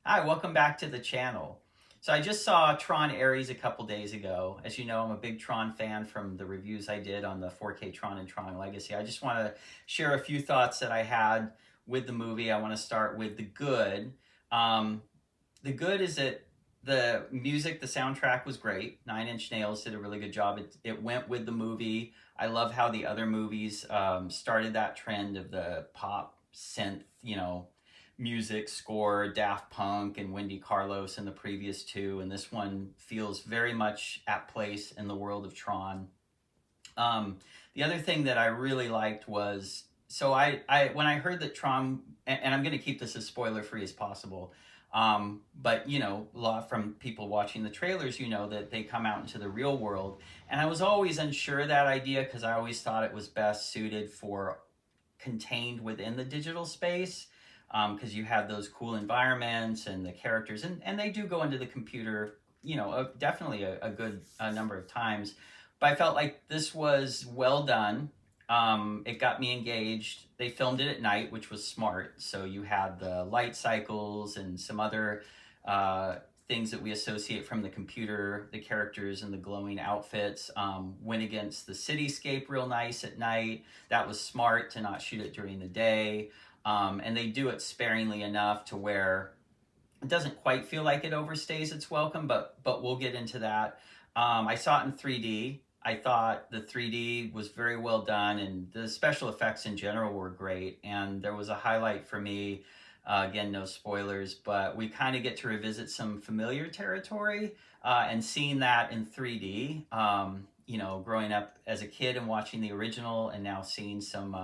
Hi, welcome back to the channel. So I just saw Tron Ares a couple days ago. As you know, I'm a big Tron fan from the reviews I did on the 4K Tron and Tron Legacy. I just want to share a few thoughts that I had with the movie. I want to start with the good. Um, the good is that the music, the soundtrack was great. Nine Inch Nails did a really good job. It went with the movie. I love how the other movies started that trend of the pop synth, music score, Daft Punk and Wendy Carlos in the previous two, and this one feels very much at place in the world of Tron. Um, the other thing that I really liked was I when I heard that Tron, and I'm going to keep this as spoiler free as possible, but a lot from people watching the trailers, that they come out into the real world, and I was always unsure of that idea because I always thought it was best suited for contained within the digital space because you have those cool environments and the characters, and they do go into the computer, definitely a good number of times. But I felt like this was well done. It got me engaged. They filmed it at night, which was smart. So you had the light cycles and some other things that we associate from the computer, the characters and the glowing outfits went against the cityscape real nice at night. That was smart to not shoot it during the day. And they do it sparingly enough to where it doesn't quite feel like it overstays its welcome, but we'll get into that. I saw it in 3D. I thought the 3D was very well done, and the special effects in general were great. And there was a highlight for me. Again, no spoilers, but we kind of get to revisit some familiar territory, and seeing that in 3D. Growing up as a kid and watching the original, and now seeing some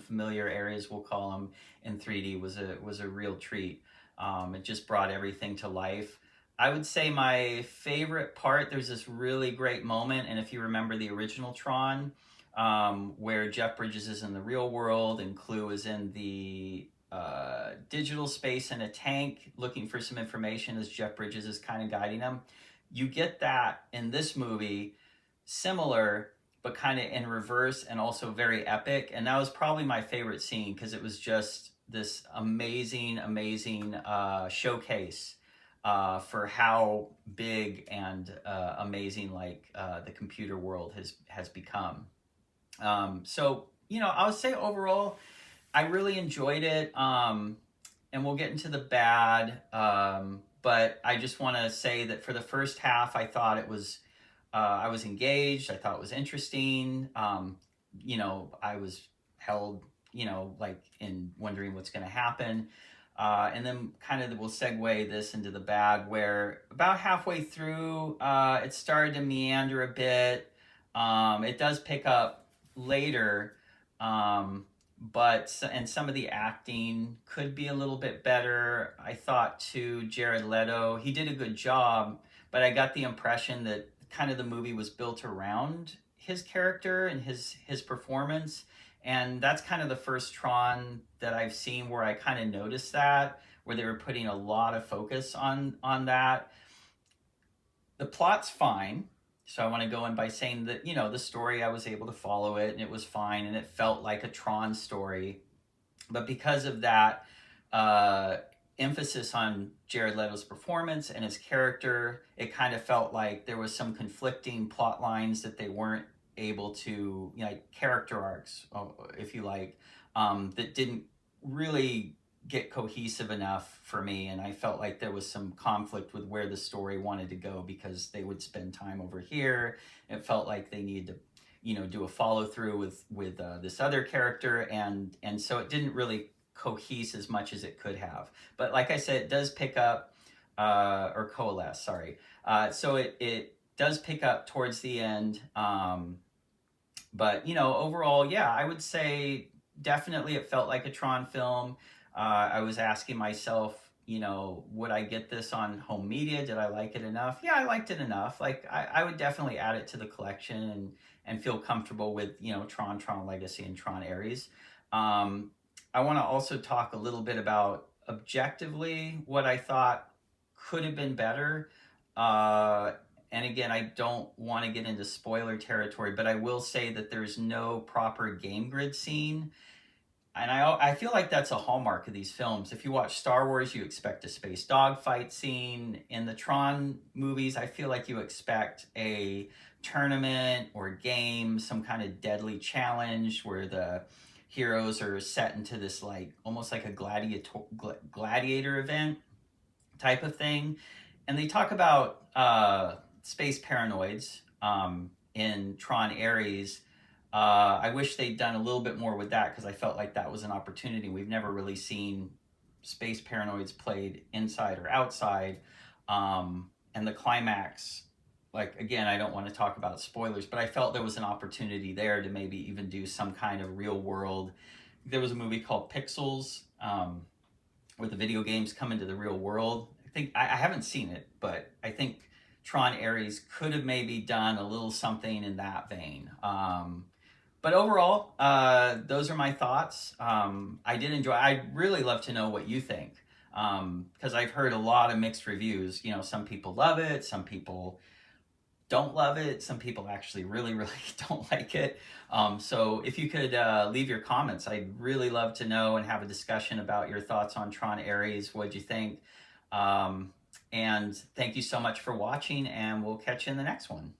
familiar areas, we'll call them, in 3D was a real treat. It just brought everything to life. I would say my favorite part, there's this really great moment, and if you remember the original Tron, where Jeff Bridges is in the real world and Clue is in the digital space in a tank looking for some information as Jeff Bridges is kind of guiding him. You get that in this movie, similar, but kind of in reverse and also very epic. And that was probably my favorite scene because it was just this amazing showcase for how big and amazing the computer world has become. I would say overall, I really enjoyed it. And we'll get into the bad. But I just want to say that for the first half, I thought I was engaged. I thought it was interesting. I was held, like in wondering what's going to happen. And then kind of we'll segue this into the bad, where about halfway through, it started to meander a bit. It does pick up later, and some of the acting could be a little bit better. I thought too, Jared Leto, he did a good job, but I got the impression that kind of the movie was built around his character and his performance, and that's kind of the first Tron that I've seen where I kind of noticed that, where they were putting a lot of focus on that. The plot's fine, so I want to go in by saying that the story, I was able to follow it and it was fine and it felt like a Tron story, but because of that emphasis on Jared Leto's performance and his character, it kind of felt like there was some conflicting plot lines that they weren't able to, like character arcs, if you like, that didn't really get cohesive enough for me, and I felt like there was some conflict with where the story wanted to go because they would spend time over here. It felt like they needed to do a follow through with this other character, and so it didn't really cohese as much as it could have. But like I said, it does pick up, or coalesce, sorry. So it does pick up towards the end. But overall, yeah, I would say definitely it felt like a Tron film. I was asking myself, would I get this on home media? Did I like it enough? Yeah, I liked it enough. Like I would definitely add it to the collection and feel comfortable with Tron Legacy, and Tron Ares. I want to also talk a little bit about objectively what I thought could have been better. And again, I don't want to get into spoiler territory, but I will say that there's no proper game grid scene. and I feel like that's a hallmark of these films. If you watch Star Wars, you expect a space dogfight scene. In the Tron movies, I feel like you expect a tournament or game, some kind of deadly challenge where the heroes are set into this like almost like a gladiator event type of thing. And they talk about space paranoids in Tron Ares. I wish they'd done a little bit more with that because I felt like that was an opportunity. We've never really seen space paranoids played inside or outside. And the climax, like, again, I don't want to talk about spoilers, but I felt there was an opportunity there to maybe even do some kind of real world. There was a movie called Pixels where the video games come into the real world. I think I haven't seen it, but I think Tron Ares could have maybe done a little something in that vein. But overall, those are my thoughts. I did enjoy. I'd really love to know what you think because I've heard a lot of mixed reviews. You know, some people love it, some people don't love it, some people actually really, really don't like it. So if you could leave your comments, I'd really love to know and have a discussion about your thoughts on Tron Ares. What'd you think? And thank you so much for watching, and we'll catch you in the next one.